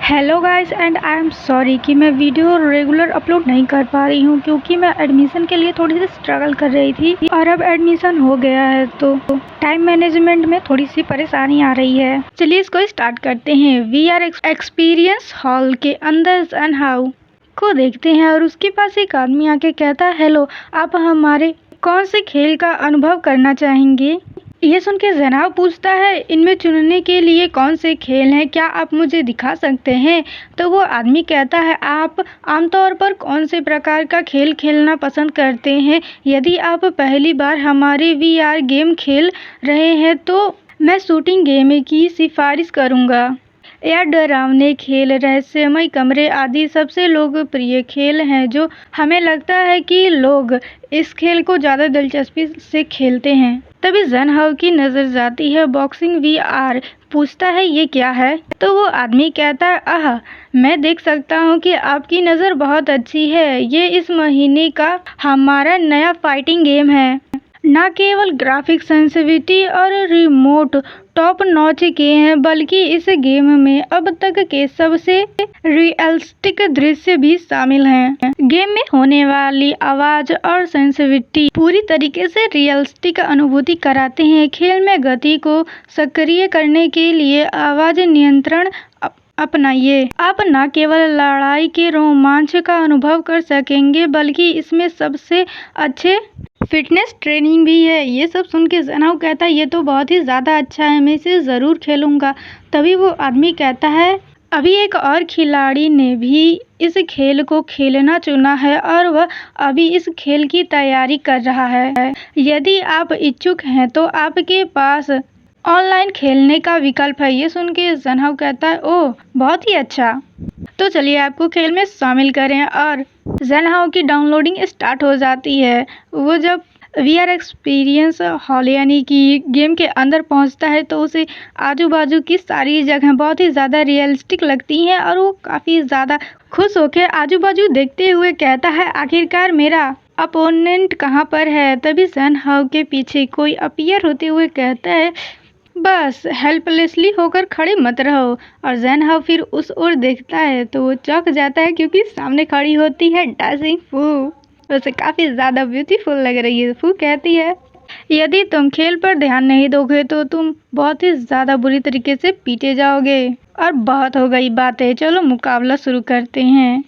Hello guys and I am sorry कि मैं video regular upload नहीं कर पा रही हूँ क्योंकि मैं एडमिशन के लिए थोड़ी सी स्ट्रगल कर रही थी और अब एडमिशन हो गया है तो टाइम मैनेजमेंट में थोड़ी सी परेशानी आ रही है। चलिए इसको स्टार्ट करते हैं। VR एक्सपीरियंस हॉल के अंदर सन हाउ को देखते हैं और उसके पास एक आदमी आके कहता है, हेलो, आप हमारे कौन से खेल का अनुभव करना चाहेंगे? ये सुन के जनाब पूछता है, इनमें चुनने के लिए कौन से खेल हैं, क्या आप मुझे दिखा सकते हैं? तो वो आदमी कहता है, आप आमतौर पर कौन से प्रकार का खेल खेलना पसंद करते हैं? यदि आप पहली बार हमारे VR गेम खेल रहे हैं तो मैं शूटिंग गेम की सिफारिश करूँगा। यह डरावने खेल, रहस्यमय कमरे आदि सबसे लोकप्रिय खेल हैं जो हमें लगता है कि लोग इस खेल को ज़्यादा दिलचस्पी से खेलते हैं। तभी जन हाउ की नज़र जाती है बॉक्सिंग VR। पूछता है, ये क्या है? तो वो आदमी कहता है, आह, मैं देख सकता हूँ कि आपकी नज़र बहुत अच्छी है। ये इस महीने का हमारा नया फाइटिंग गेम है। न केवल ग्राफिक सेंसिटिविटी और रिमोट टॉप नॉच के हैं बल्कि इस गेम में अब तक के सबसे रियलिस्टिक दृश्य भी शामिल हैं। गेम में होने वाली आवाज और सेंसिटिविटी पूरी तरीके से रियलिस्टिक अनुभूति कराते हैं। खेल में गति को सक्रिय करने के लिए आवाज नियंत्रण अपनाइए। आप न केवल लड़ाई के रोमांच का अनुभव कर सकेंगे बल्कि इसमें सबसे अच्छे फिटनेस ट्रेनिंग भी है। ये सब सुन के जनाब कहता है, ये तो बहुत ही ज़्यादा अच्छा है, मैं इसे ज़रूर खेलूँगा। तभी वो आदमी कहता है, अभी एक और खिलाड़ी ने भी इस खेल को खेलना चुना है और वह अभी इस खेल की तैयारी कर रहा है। यदि आप इच्छुक हैं तो आपके पास ऑनलाइन खेलने का विकल्प है। ये सुन के जनाब कहता है, ओह, बहुत ही अच्छा, तो चलिए आपको खेल में शामिल करें। और सन हाउ की डाउनलोडिंग स्टार्ट हो जाती है। वो जब VR एक्सपीरियंस हॉल यानी कि गेम के अंदर पहुंचता है तो उसे आजू बाजू की सारी जगह बहुत ही ज़्यादा रियलिस्टिक लगती हैं और वो काफ़ी ज़्यादा खुश होकर आजू बाजू देखते हुए कहता है, आखिरकार मेरा अपोनेंट कहाँ पर है? तभी सन हाउ के पीछे कोई अपीयर होते हुए कहता है, बस हेल्पलेसली होकर खड़े मत रहो। और जैन हाउ फिर उस ओर देखता है तो वो चौंक जाता है क्योंकि सामने खड़ी होती है डांसिंग फू। उसे काफ़ी ज़्यादा ब्यूटीफुल लग रही है। फू कहती है, यदि तुम खेल पर ध्यान नहीं दोगे तो तुम बहुत ही ज़्यादा बुरी तरीके से पीटे जाओगे। और बहुत हो गई बातें, चलो मुकाबला शुरू करते हैं।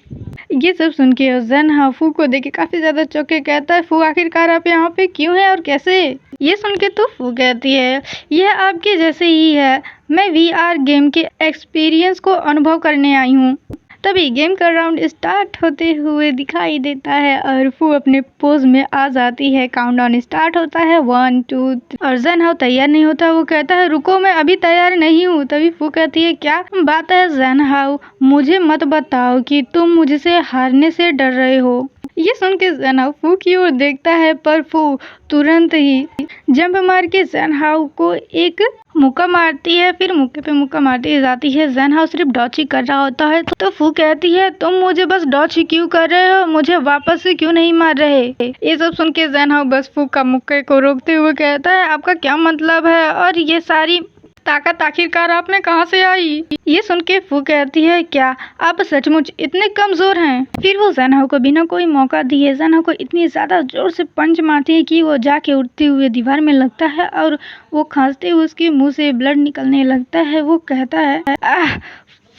ये सब सुन के जन हाउ फू को देख के काफ़ी ज़्यादा चौंके कहता है, फू, आखिरकार आप यहाँ पे क्यों हैं और कैसे? ये सुन के तो फू कहती है, यह आपके जैसे ही है, मैं VR गेम के एक्सपीरियंस को अनुभव करने आई हूँ। तभी गेम का राउंड स्टार्ट होते हुए दिखाई देता है और फू अपने पोज में आ जाती है। काउंटडाउन स्टार्ट होता है, 1 2 और जन हाउ तैयार नहीं होता। वो कहता है, रुको, मैं अभी तैयार नहीं हूँ। तभी फू कहती है, क्या बात है जन हाउ, मुझे मत बताओ कि तुम मुझसे हारने से डर रहे हो। ये सुन के जन हाउ फू की ओर देखता है पर फू तुरंत ही जंप मार के जन हाउ को एक मुक्का मारती है, फिर मुक्के पे मुक्का मारती जाती है। जन हाउ सिर्फ डॉच ही कर रहा होता है तो फू कहती है, तुम मुझे बस डॉच ही क्यों कर रहे हो, मुझे वापस से क्यों नहीं मार रहे? ये सब सुन के जन हाउ बस फू का मुक्के को रोकते हुए कहता है, आपका क्या मतलब है और ये सारी ताकत आखिरकार आप में कहाँ से आई? ये सुन के फू कहती है, क्या आप सचमुच इतने कमजोर हैं? फिर वो जन हाउ को बिना कोई मौका दिए जन हाउ को इतनी ज्यादा जोर से पंच मारती है कि वो जाके उड़ते हुए दीवार में लगता है और वो खांसते हुए उसके मुंह से ब्लड निकलने लगता है। वो कहता है, आह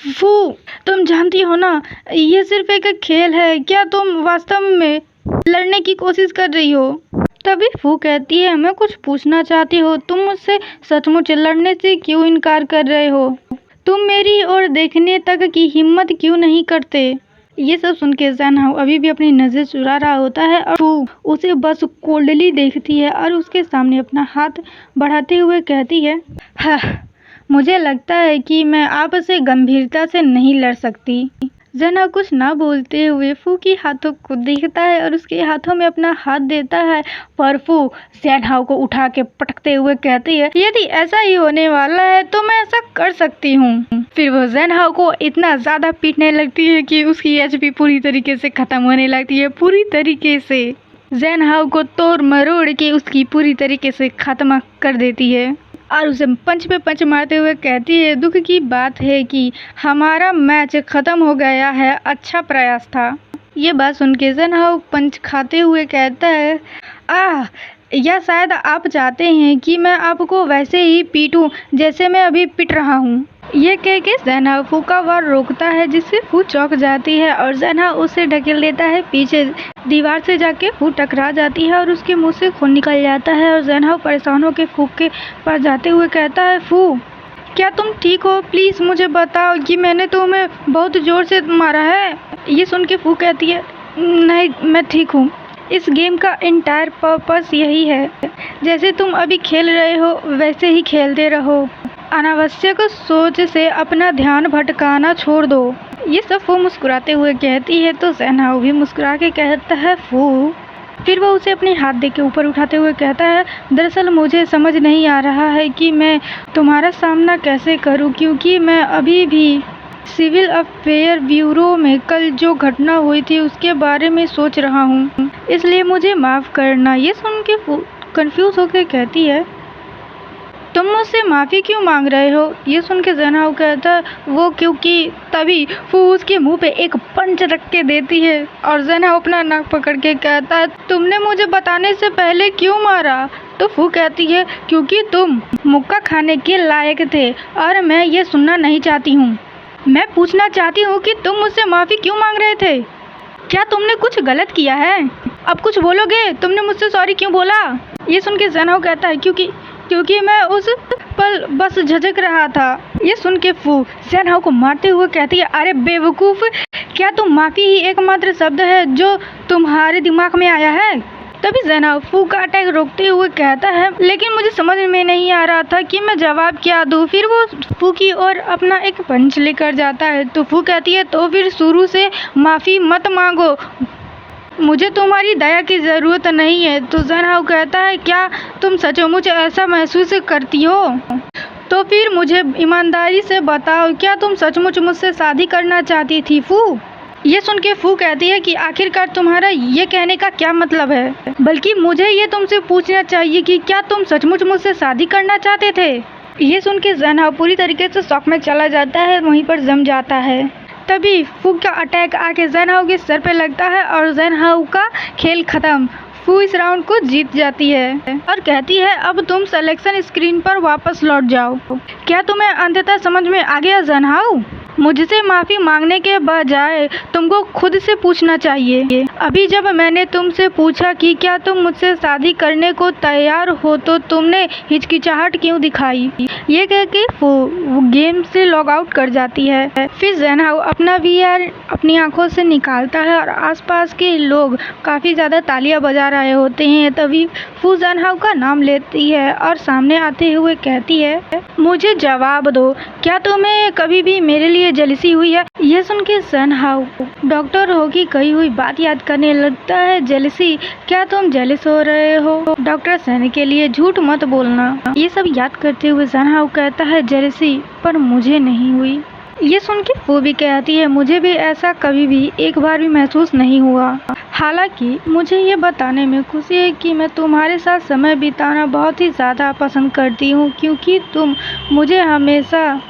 फू, तुम जानती हो ना, ये सिर्फ एक खेल है, क्या तुम वास्तव में लड़ने की कोशिश कर रही हो? तभी फू कहती है, मैं कुछ पूछना चाहती हूँ, तुम मुझसे सचमुच लड़ने से क्यों इनकार कर रहे हो? तुम मेरी ओर देखने तक की हिम्मत क्यों नहीं करते? ये सब सुन के जन हाउ अभी भी अपनी नजर चुरा रहा होता है और फू उसे बस कोल्डली देखती है और उसके सामने अपना हाथ बढ़ाते हुए कहती है, हाँ, मुझे लगता है कि मैं आपसे गंभीरता से नहीं लड़ सकती। जन हाउ कुछ ना बोलते हुए फू के हाथों को देखता है और उसके हाथों में अपना हाथ देता है पर फू जन हाउ को उठा के पटकते हुए कहती है, यदि ऐसा ही होने वाला है तो मैं ऐसा कर सकती हूँ। फिर वो जन हाउ को इतना ज्यादा पीटने लगती है कि उसकी HP पूरी तरीके से खत्म होने लगती है। पूरी तरीके से जन हाउ को तोड़ मरोड़ के उसकी पूरी तरीके से खत्म कर देती है। और उसे पंच पे पंच मारते हुए कहती है, दुख की बात है कि हमारा मैच ख़त्म हो गया है, अच्छा प्रयास था। ये बात सुन के ज़ेनहाओ पंच खाते हुए कहता है, आह, या शायद आप चाहते हैं कि मैं आपको वैसे ही पीटूं जैसे मैं अभी पिट रहा हूँ। ये कह के ज़ेनहाओ फू का वार रोकता है, जिससे फू चौंक जाती है और ज़ेनहाओ उसे ढकेल देता है पीछे। दीवार से जाके फू टकरा जाती है और उसके मुंह से खून निकल जाता है और ज़ेनहाओ परेशान होकर फू के पास जाते हुए कहता है, फू क्या तुम ठीक हो? प्लीज़ मुझे बताओ कि मैंने तुम्हें बहुत ज़ोर से मारा है। ये सुन के फू कहती है, नहीं मैं ठीक हूँ। इस गेम का एंटायर पर्पस यही है, जैसे तुम अभी खेल रहे हो वैसे ही खेलते रहो, अनावश्यक सोच से अपना ध्यान भटकाना छोड़ दो। ये सब फू मुस्कुराते हुए कहती है तो ज़ेनहाओ भी मुस्कुरा के कहता है, फू। फिर वो उसे अपने हाथ दे के ऊपर उठाते हुए कहता है, दरअसल मुझे समझ नहीं आ रहा है कि मैं तुम्हारा सामना कैसे करूं, क्योंकि मैं अभी भी सिविल अफेयर ब्यूरो में कल जो घटना हुई थी उसके बारे में सोच रहा हूं, इसलिए मुझे माफ़ करना। ये सुन के कंफ्यूज होकर कहती है, तुम मुझसे माफ़ी क्यों मांग रहे हो? ये सुन के ज़ेनहाओ कहता है, वो क्योंकि तभी फू उसके मुंह पे एक पंच रख के देती है और ज़ेनहाओ अपना नाक पकड़ के कहता है, तुमने मुझे बताने से पहले क्यों मारा? तो फू कहती है, क्योंकि तुम मुक्का खाने के लायक थे और मैं ये सुनना नहीं चाहती हूँ। मैं पूछना चाहती हूँ कि तुम मुझसे माफ़ी क्यों मांग रहे थे? क्या तुमने कुछ गलत किया है? अब कुछ बोलोगे? तुमने मुझसे सॉरी क्यों बोला? ये सुन के ज़ेनहाओ कहता है, क्योंकि मैं उस पल बस झिझक रहा था। ये सुन के फू ज़ेनहाओ को मारते हुए कहती है, अरे बेवकूफ़, क्या तुम माफ़ी ही एकमात्र शब्द है जो तुम्हारे दिमाग में आया है? तभी ज़ेनहाओ फू का अटैक रोकते हुए कहता है, लेकिन मुझे समझ में नहीं आ रहा था कि मैं जवाब क्या दूँ। फिर वो फू की ओर अपना एक पंच लेकर जाता है तो फू कहती है, तो फिर शुरू से माफ़ी मत मांगो, मुझे तुम्हारी दया की ज़रूरत नहीं है। तो ज़ेनहाओ कहता है, क्या तुम सचमुच ऐसा महसूस करती हो? तो फिर मुझे ईमानदारी से बताओ, क्या तुम सचमुच मुझसे शादी करना चाहती थी फू? ये सुन के फू कहती है कि आखिरकार तुम्हारा ये कहने का क्या मतलब है? बल्कि मुझे ये तुमसे पूछना चाहिए कि क्या तुम सचमुच मुझसे शादी करना चाहते थे? ये सुन के ज़ेनहाओ पूरी तरीके से शॉक में चला जाता है, वहीं पर जम जाता है। तभी फू का अटैक आके ज़ेनहाओ के सर पे लगता है और ज़ेनहाओ का खेल खत्म। फू इस राउंड को जीत जाती है और कहती है, अब तुम सिलेक्शन स्क्रीन पर वापस लौट जाओ। क्या तुम्हें अंततः समझ में आ गया ज़ेनहाओ? मुझसे माफ़ी मांगने के बजाय तुमको खुद से पूछना चाहिए। अभी जब मैंने तुमसे पूछा कि क्या तुम मुझसे शादी करने को तैयार हो तो तुमने हिचकिचाहट क्यों दिखाई? ये कह के वो गेम से लॉग आउट कर जाती है। फिर ज़ेनहाओ अपना VR अपनी आंखों से निकालता है और आसपास के लोग काफ़ी ज़्यादा तालियां बजा रहे होते हैं। तभी फू ज़ेनहाओ का नाम लेती है और सामने आते हुए कहती है, मुझे जवाब दो, क्या तुम्हें कभी भी मेरे लिए जेलसी हुई है? यह सुन के ज़ेनहाओ डॉक्टर हो की कही हुई बात याद करने लगता है। जेलसी? क्या तुम जेलस हो रहे हो? डॉक्टर सहने के लिए झूठ मत बोलना। ये सब याद करते हुए ज़ेनहाओ कहता है, जेलसी पर मुझे नहीं हुई। ये सुन के वो भी कहती है, मुझे भी ऐसा कभी भी एक बार भी महसूस नहीं हुआ। हालांकि मुझे ये बताने में खुशी है कि मैं तुम्हारे साथ समय बिताना बहुत ही ज़्यादा पसंद करती हूँ, क्योंकि तुम मुझे हमेशा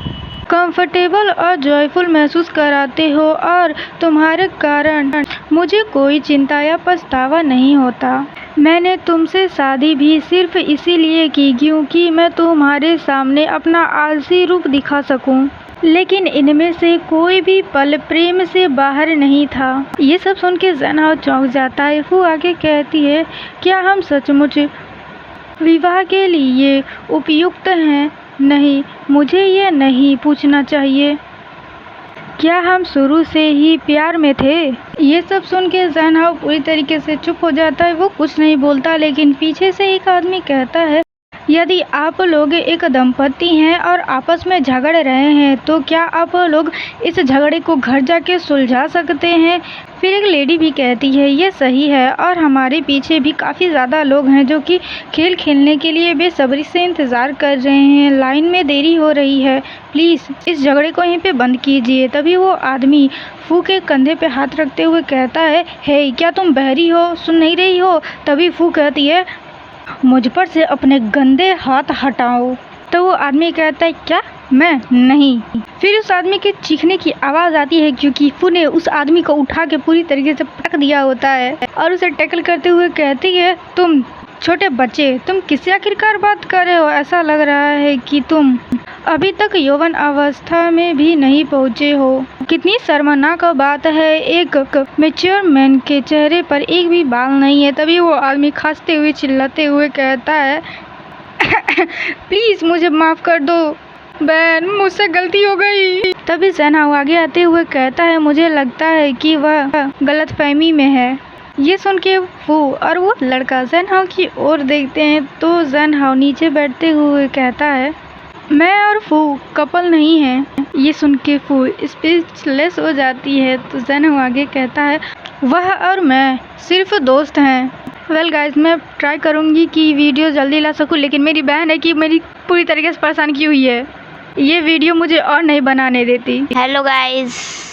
कंफर्टेबल और जॉयफुल महसूस कराते हो और तुम्हारे कारण मुझे कोई चिंता या पछतावा नहीं होता। मैंने तुमसे शादी भी सिर्फ इसीलिए की क्योंकि मैं तुम्हारे सामने अपना आलसी रूप दिखा सकूं, लेकिन इनमें से कोई भी पल प्रेम से बाहर नहीं था। ये सब सुन के ज़ेनहाओ चौंक जाता है। फू आगे कहती है, क्या हम सचमुच विवाह के लिए उपयुक्त हैं? नहीं, मुझे ये नहीं पूछना चाहिए। क्या हम शुरू से ही प्यार में थे? ये सब सुन के ज़ेनहाओ पूरी तरीके से चुप हो जाता है। वो कुछ नहीं बोलता, लेकिन पीछे से एक आदमी कहता है, यदि आप लोग एक दंपति हैं और आपस में झगड़ रहे हैं तो क्या आप लोग इस झगड़े को घर जाके सुलझा सकते हैं? फिर एक लेडी भी कहती है, ये सही है और हमारे पीछे भी काफ़ी ज़्यादा लोग हैं जो कि खेल खेलने के लिए बेसब्री से इंतज़ार कर रहे हैं। लाइन में देरी हो रही है, प्लीज़ इस झगड़े को यहीं पे बंद कीजिए। तभी वो आदमी फू के कंधे पे हाथ रखते हुए कहता है, हे क्या तुम बहरी हो, सुन नहीं रही हो? तभी फू कहती है, मुझ पर से अपने गंदे हाथ हटाओ। तो वो आदमी कहता है क्या मैं नहीं। फिर उस आदमी के चीखने की आवाज़ आती है क्योंकि फू ने उस आदमी को उठा के पूरी तरीके से पटक दिया होता है और उसे टैकल करते हुए कहती है तुम छोटे बच्चे, तुम किससे आखिरकार बात कर रहे हो? ऐसा लग रहा है कि तुम अभी तक यौवन अवस्था में भी नहीं पहुँचे हो। कितनी शर्मनाक बात है, एक मैच्योर मैन के चेहरे पर एक भी बाल नहीं है। तभी वो आदमी खांसते हुए चिल्लाते हुए कहता है प्लीज़ मुझे माफ़ कर दो बहन, मुझसे गलती हो गई। तभी ज़ेनहाओ आगे आते हुए कहता है मुझे लगता है कि वह गलतफहमी में है। ये सुन के फू और वो लड़का ज़ेनहाओ की ओर देखते हैं तो ज़ेनहाओ नीचे बैठते हुए कहता है मैं और फू कपल नहीं हैं। ये सुन के फू स्पीचलेस हो जाती है तो ज़ेनहाओ आगे कहता है वह और मैं सिर्फ दोस्त हैं। वेल गाइस, मैं ट्राई करूँगी कि वीडियो जल्दी ला सकूँ, लेकिन मेरी बहन है कि मेरी पूरी तरीके से परेशान की हुई है, ये वीडियो मुझे और नहीं बनाने देती। Hello guys,